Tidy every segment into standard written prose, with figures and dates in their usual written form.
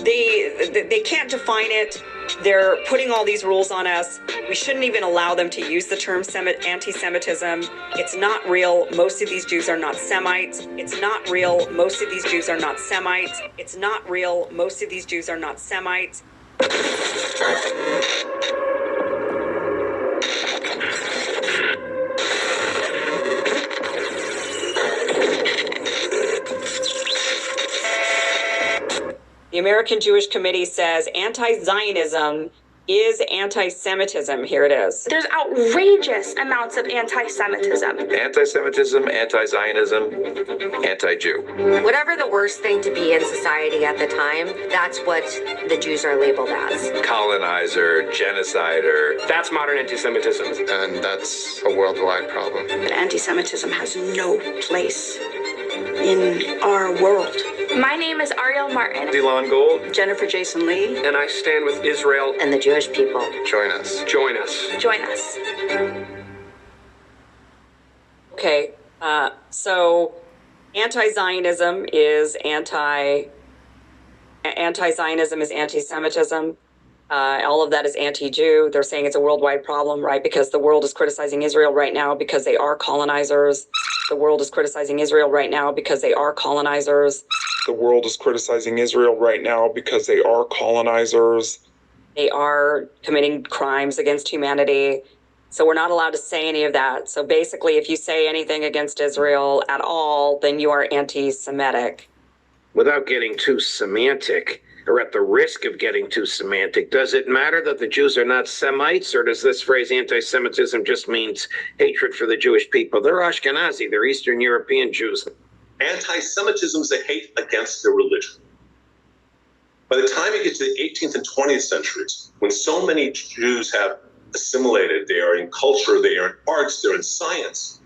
They can't define it. They're putting all these rules on us. We shouldn't even allow them to use the term anti-Semitism. It's not real. Most of these Jews are not Semites. It's not real. Most of these Jews are not Semites. It's not real. Most of these Jews are not Semites. The American Jewish Committee says anti-Zionism is anti-Semitism. Here it is. There's outrageous amounts of anti-Semitism. Anti-Semitism, anti-Zionism, anti-Jew. Whatever the worst thing to be in society at the time, that's what the Jews are labeled as. Colonizer, genocider. That's modern anti-Semitism. And that's a worldwide problem. Anti-Semitism has no place in our world. My name is Ariel Martin. Delon Gold. Jennifer Jason Lee. And I stand with Israel and the Jewish people. Join us. Join us. Join us. Okay, so anti-Zionism is anti-Zionism is anti-Semitism. All of that is anti-Jew. They're saying it's a worldwide problem, right? Because the world is criticizing Israel right now because they are colonizers. The world is criticizing Israel right now because they are colonizers. The world is criticizing Israel right now because they are colonizers. They are committing crimes against humanity. So we're not allowed to say any of that. So basically, if you say anything against Israel at all, then you are anti-Semitic. Without getting too semantic, or at the risk of getting too semantic, does it matter that the Jews are not Semites, or does this phrase anti-Semitism just means hatred for the Jewish people? They're Ashkenazi, they're Eastern European Jews. Anti-Semitism is a hate against their religion. By the time you get to the 18th and 20th centuries, when so many Jews have assimilated, they are in culture, they are in arts, they're in science,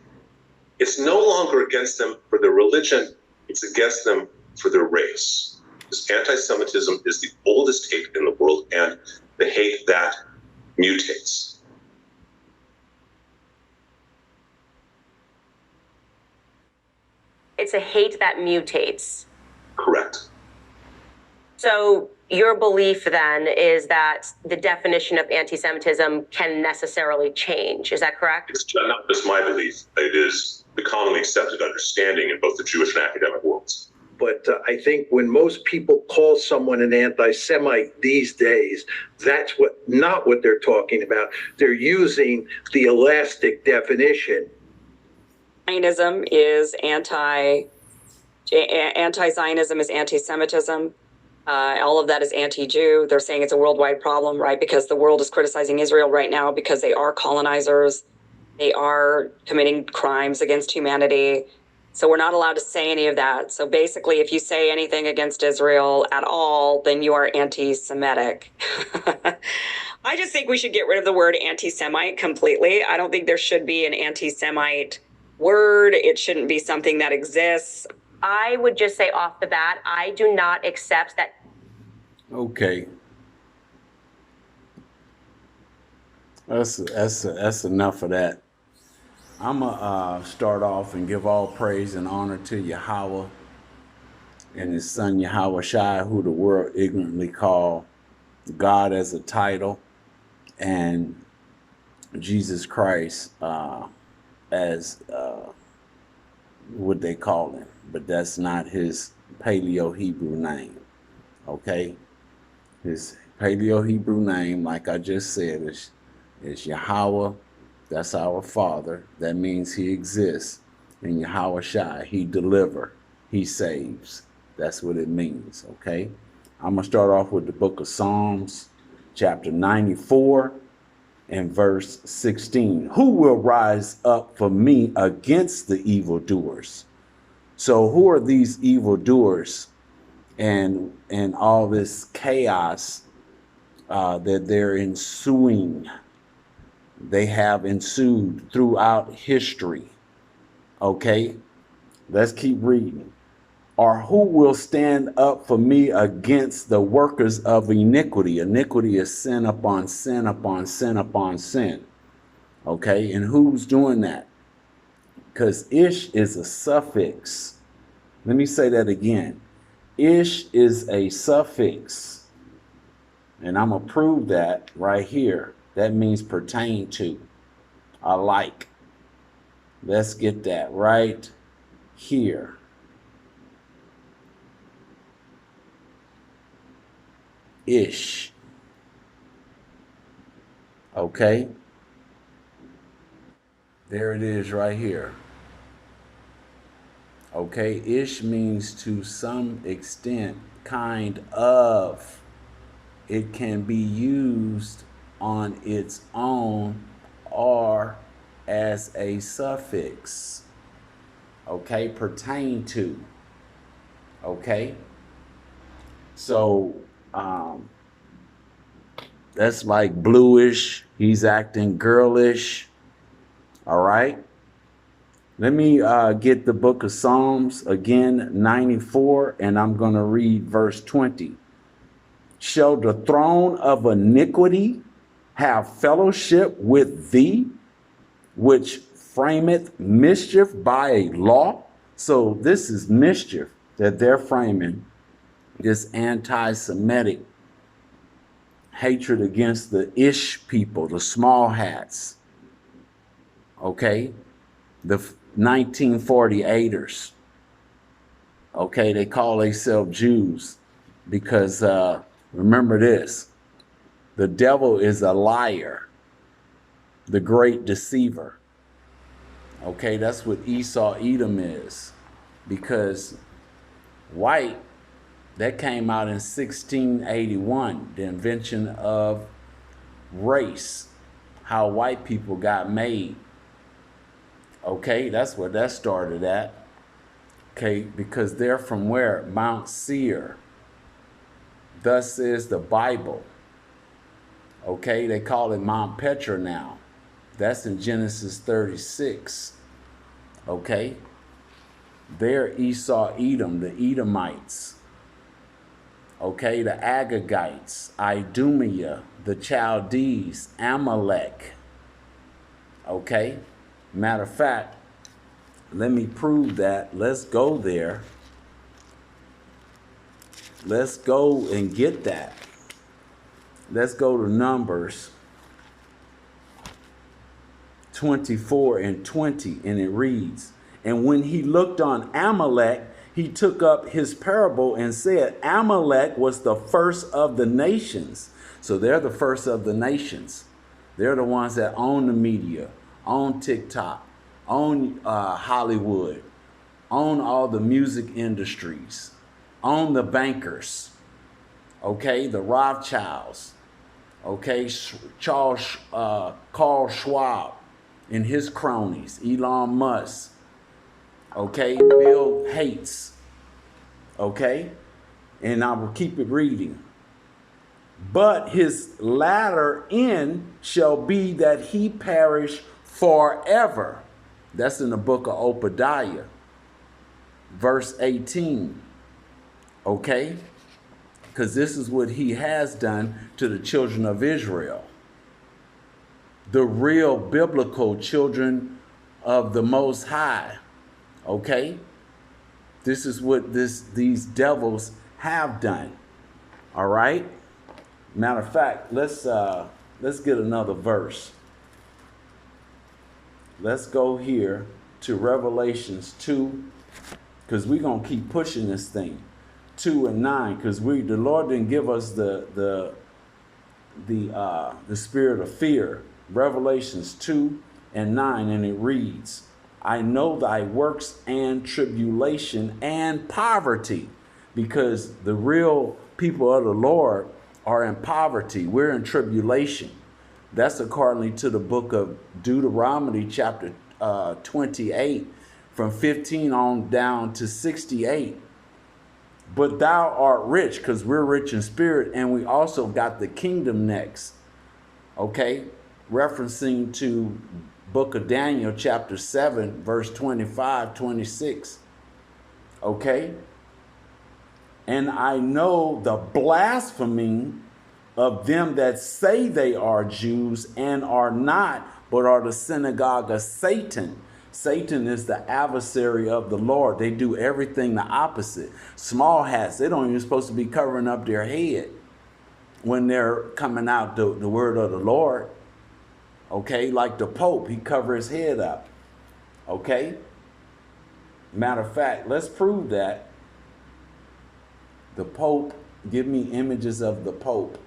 it's no longer against them for their religion, it's against them for their race. This anti-Semitism is the oldest hate in the world, and the hate that mutates. It's a hate that mutates. Correct. So your belief then is that the definition of anti-Semitism can necessarily change. Is that correct? It's not just my belief. It is the commonly accepted understanding in both the Jewish and academic worlds. But I think when most people call someone an anti-Semite these days, that's not what they're talking about. They're using the elastic definition. Zionism is anti-Zionism is anti-Semitism. All of that is anti-Jew. They're saying it's a worldwide problem, right? Because the world is criticizing Israel right now because they are colonizers. They are committing crimes against humanity. So we're not allowed to say any of that. So basically, if you say anything against Israel at all, then you are anti-Semitic. I just think we should get rid of the word anti-Semite completely. I don't think there should be an anti-Semite word. It shouldn't be something that exists. I would just say off the bat, I do not accept that. Okay. That's enough of that. I'm going to start off and give all praise and honor to Yahweh and his son Yahweh Shai, who the world ignorantly call God as a title, and Jesus Christ as what they call him. But that's not his Paleo-Hebrew name, okay? His Paleo-Hebrew name, like I just said, is Yahweh. That's our Father. That means he exists. And Yahweh Shai, he deliver, he saves. That's what it means, okay? I'm going to start off with the book of Psalms, chapter 94 and verse 16. Who will rise up for me against the evildoers? So who are these evildoers and all this chaos that they're ensuing? They have ensued throughout history. Okay, let's keep reading. Or who will stand up for me against the workers of iniquity? Iniquity is sin upon sin upon sin upon sin. Okay, and who's doing that? Because ish is a suffix. Let me say that again. Ish is a suffix. And I'm going to prove that right here. That means pertain to, alike. Let's get that right here. Ish. Okay? There it is right here. Okay? Ish means to some extent, kind of. It can be used on its own or as a suffix. Okay? Pertain to. Okay? So, that's like bluish. He's acting girlish. All right. Let me get the book of Psalms again, 94, and I'm going to read verse 20. Shall the throne of iniquity have fellowship with thee, which frameth mischief by a law? So this is mischief that they're framing, this anti-Semitic hatred against the Ish people, the small hats, okay? The 1948ers, okay? They call themselves Jews because remember this, the devil is a liar, the great deceiver, okay? That's what Esau Edom is, because white, that came out in 1681, the invention of race, how white people got made. Okay, that's where that started at. Okay, because they're from where? Mount Seir. Thus says the Bible. Okay, they call it Mount Petra now. That's in Genesis 36. Okay, they're Esau Edom, the Edomites. Okay, the Agagites, Idumea, the Chaldees, Amalek. Okay, matter of fact, let me prove that. Let's go there. Let's go and get that. Let's go to Numbers 24 and 20, and it reads, and when he looked on Amalek, he took up his parable and said, Amalek was the first of the nations. So they're the first of the nations. They're the ones that own the media, own TikTok, own Hollywood, own all the music industries, own the bankers, okay, the Rothschilds, okay, Carl Schwab and his cronies, Elon Musk, okay, Bill Gates, okay, and I will keep it reading. But his latter end shall be that he perish forever. That's in the book of Obadiah, verse 18, okay, because this is what he has done to the children of Israel, the real biblical children of the Most High. Okay, this is what these devils have done. All right. Matter of fact, let's get another verse. Let's go here to Revelations 2, because we're gonna keep pushing this thing. 2 and 9, because the Lord didn't give us the spirit of fear. Revelations 2 and 9, and it reads, I know thy works and tribulation and poverty, because the real people of the Lord are in poverty. We're in tribulation. That's according to the book of Deuteronomy chapter 28, from 15 on down to 68. But thou art rich, because we're rich in spirit, and we also got the kingdom next. Okay, referencing to book of Daniel chapter 7 verse 25, 26. Okay, and I know the blasphemy of them that say they are Jews and are not, but are the synagogue of Satan. Satan is the adversary of the Lord. They do everything the opposite. Small hats, they don't even supposed to be covering up their head when they're coming out the word of the Lord. Okay, like the Pope, he covers his head up. Okay? Matter of fact, let's prove that. The Pope, give me images of the Pope.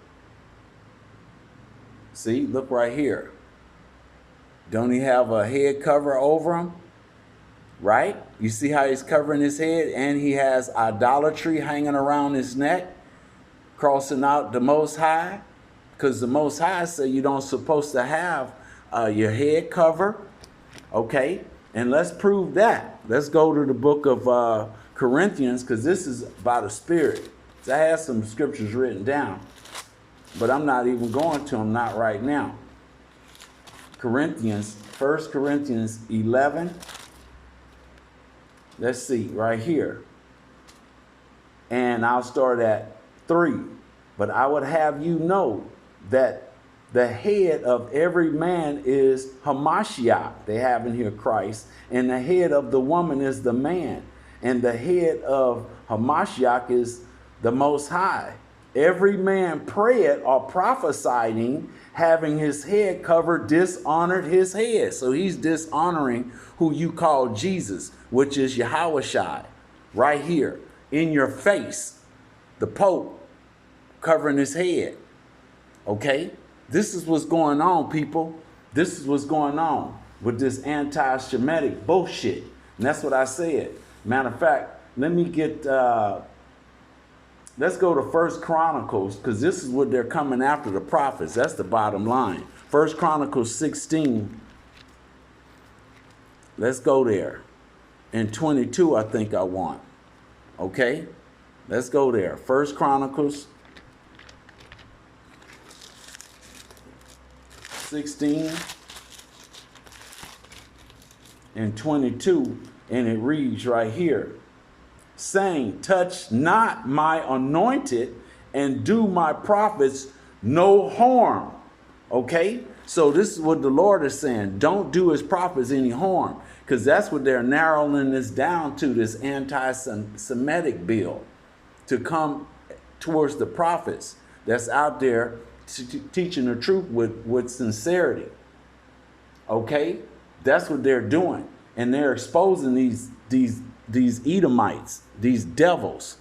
See, look right here. Don't he have a head cover over him? Right? You see how he's covering his head, and he has idolatry hanging around his neck, crossing out the Most High, because the Most High said you don't supposed to have your head cover. Okay, and let's prove that. Let's go to the book of Corinthians, because this is by the Spirit. So I have some scriptures written down, but I'm not even going to them, not right now. Corinthians, 1 Corinthians 11. Let's see, right here. And I'll start at 3. But I would have you know that the head of every man is Hamashiach. They have in here Christ. And the head of the woman is the man. And the head of Hamashiach is the Most High. Every man prayed or prophesying, having his head covered, dishonored his head. So he's dishonoring who you call Jesus, which is Yahushua, right here in your face. The Pope covering his head. Okay? This is what's going on, people. This is what's going on with this anti-Semitic bullshit. And that's what I said. Matter of fact, let me get... let's go to 1 Chronicles, because this is what they're coming after, the prophets. That's the bottom line. 1 Chronicles 16. Let's go there. And 22, I think I want. Okay? Let's go there. 1 Chronicles 16 and 22. And it reads right here, saying, touch not my anointed and do my prophets no harm. Okay? So this is what the Lord is saying. Don't do his prophets any harm. Because that's what they're narrowing this down to, this anti-Semitic bill. To come towards the prophets that's out there teaching the truth with sincerity. Okay? That's what they're doing. And they're exposing these Edomites, these devils.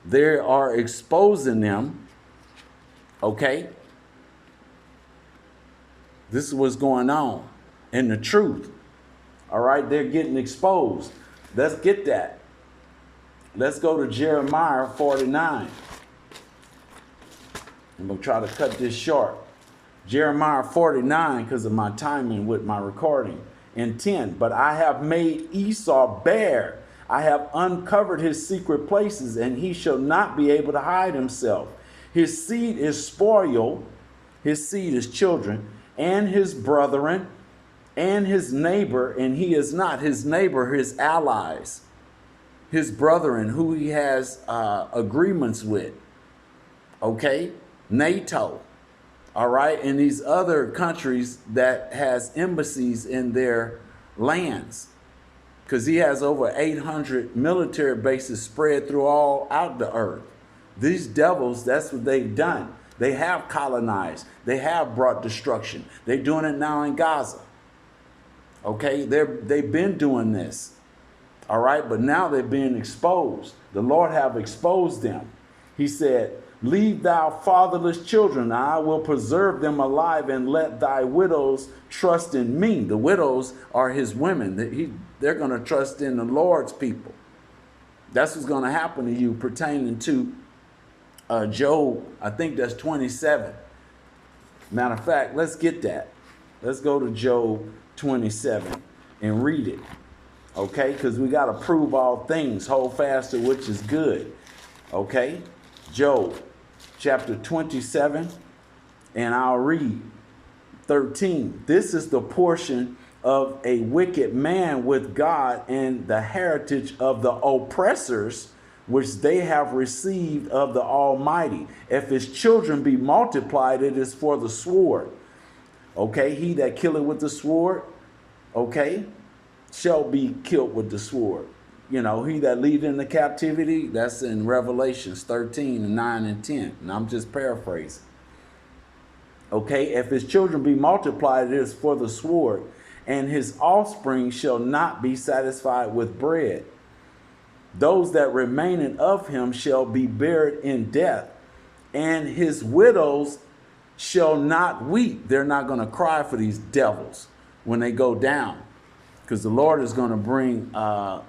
They are exposing them. Okay? This is what's going on. And the truth. All right? They're getting exposed. Let's get that. Let's go to Jeremiah 49. I'm going to try to cut this short. Jeremiah 49, because of my timing with my recording. And 10, but I have made Esau bare. I have uncovered his secret places, and he shall not be able to hide himself. His seed is spoiled, his seed is children, and his brethren, and his neighbor, and he is not. His neighbor, his allies, his brethren, who he has agreements with. Okay? NATO. All right, and these other countries that has embassies in their lands, because he has over 800 military bases spread through all out the earth. These devils, that's what they've done. They have colonized. They have brought destruction. They're doing it now in Gaza. Okay, they've been doing this. All right, but now they're being exposed. The Lord have exposed them. He said, leave thou fatherless children, I will preserve them alive, and let thy widows trust in me. The widows are his women. They're going to trust in the Lord's people. That's what's going to happen to you pertaining to Job. I think that's 27. Matter of fact, let's get that. Let's go to Job 27 and read it. Okay? Because we got to prove all things. Hold fast to which is good. Okay? Job chapter 27, and I'll read 13. This is the portion of a wicked man with God, and the heritage of the oppressors, which they have received of the Almighty. If his children be multiplied, it is for the sword. Okay, he that killeth with the sword. Okay, shall be killed with the sword. You know, he that lead into captivity, that's in Revelations 13 and 9 and 10. And I'm just paraphrasing. Okay, if his children be multiplied, it is for the sword, and his offspring shall not be satisfied with bread. Those that remain of him shall be buried in death, and his widows shall not weep. They're not going to cry for these devils when they go down, because the Lord is going to bring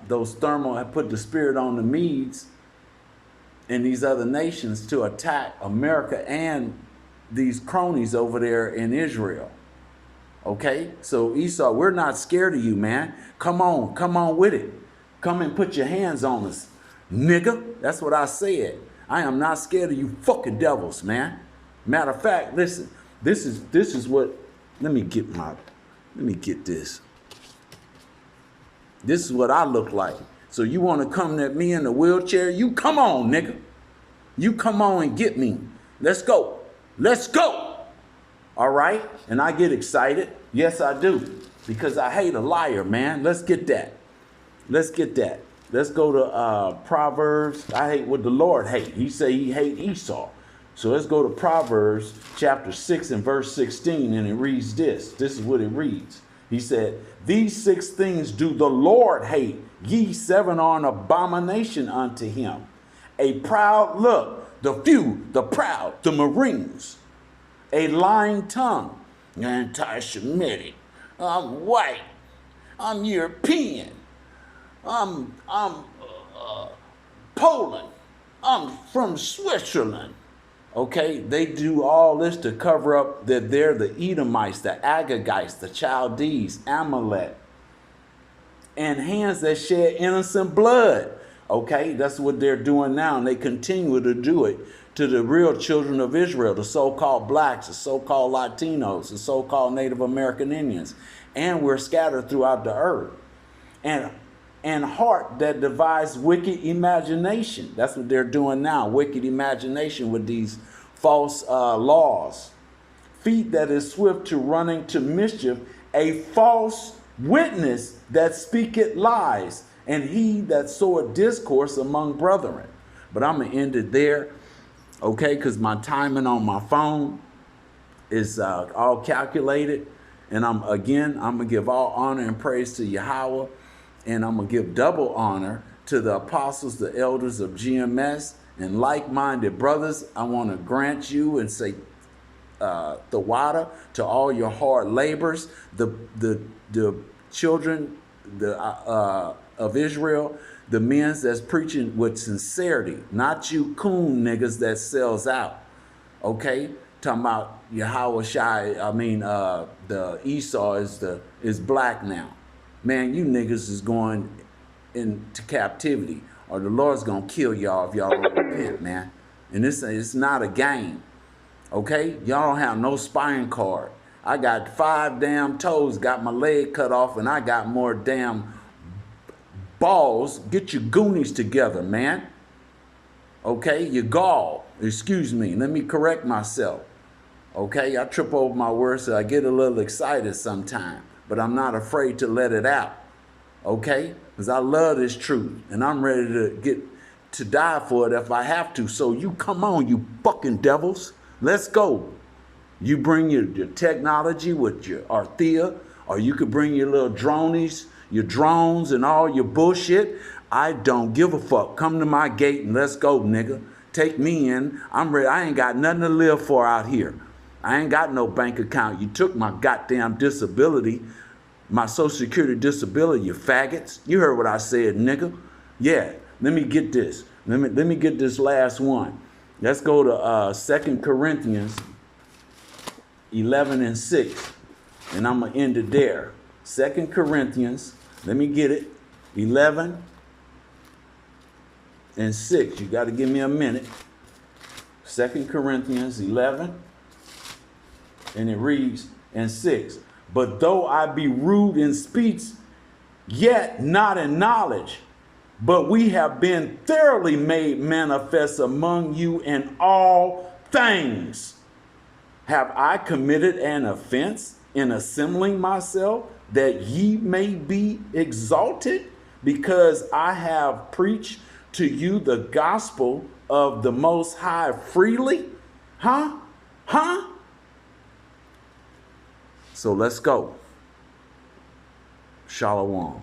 those thermal, put the spirit on the Medes and these other nations to attack America and these cronies over there in Israel. Okay, so Esau, we're not scared of you, man. Come on with it. Come and put your hands on us, nigga. That's what I said. I am not scared of you fucking devils, man. Matter of fact, listen, this is what, let me get this. This is what I look like. So you want to come at me in a wheelchair? You come on, nigga. You come on and get me. Let's go. Let's go. All right? And I get excited. Yes, I do. Because I hate a liar, man. Let's get that. Let's get that. Let's go to Proverbs. I hate what the Lord hate. He say he hate Esau. So let's go to Proverbs chapter 6 and verse 16. And it reads this. This is what it reads. He said, these 6 things do the Lord hate. Ye 7 are an abomination unto him. A proud look. The few, the proud, the Marines. A lying tongue. Anti-Semitic. I'm white. I'm European. I'm Poland. I'm from Switzerland. Okay, they do all this to cover up that they're the Edomites, the Agagites, the Chaldees, Amalek, and hands that shed innocent blood. Okay, that's what they're doing now, and they continue to do it to the real children of Israel, the so-called blacks, the so-called Latinos, the so-called Native American Indians, and we're scattered throughout the earth. And heart that devises wicked imagination. That's what they're doing now, wicked imagination with these false laws. Feet that is swift to running to mischief, a false witness that speaketh lies, and he that soweth discourse among brethren. But I'm going to end it there, okay, because my timing on my phone is all calculated. And I'm going to give all honor and praise to Yahweh. And I'm going to give double honor to the apostles, the elders of GMS, and like-minded brothers. I want to grant you and say the water to all your hard labors, the children of Israel, the men that's preaching with sincerity, not you coon niggas that sells out. Okay? Talking about Yahweh Shai, the Esau is black now. Man, you niggas is going into captivity, or the Lord's gonna kill y'all if y'all don't repent, man. And it's not a game, okay? Y'all don't have no spine card. I got 5 damn toes, got my leg cut off, and I got more damn balls. Get your goonies together, man. Okay, your gall. Excuse me. Let me correct myself. Okay, I trip over my words, so I get a little excited sometimes. But I'm not afraid to let it out, okay? Because I love this truth, and I'm ready to die for it if I have to. So you come on, you fucking devils. Let's go. You bring your technology with your Arthea, or you could bring your little dronies, your drones, and all your bullshit. I don't give a fuck. Come to my gate and let's go, nigga. Take me in. I'm ready. I ain't got nothing to live for out here. I ain't got no bank account. You took my goddamn disability, my Social Security disability, you faggots. You heard what I said, nigga. Yeah, let me get this. Let me get this last one. Let's go to 2 Corinthians 11 and 6. And I'm going to end it there. 2 Corinthians, let me get it, 11 and 6. You got to give me a minute. 2 Corinthians 11. And it reads in 6, but though I be rude in speech, yet not in knowledge, but we have been thoroughly made manifest among you in all things. Have I committed an offense in assembling myself that ye may be exalted, because I have preached to you the gospel of the Most High freely? Huh? Huh? So let's go. Shalom.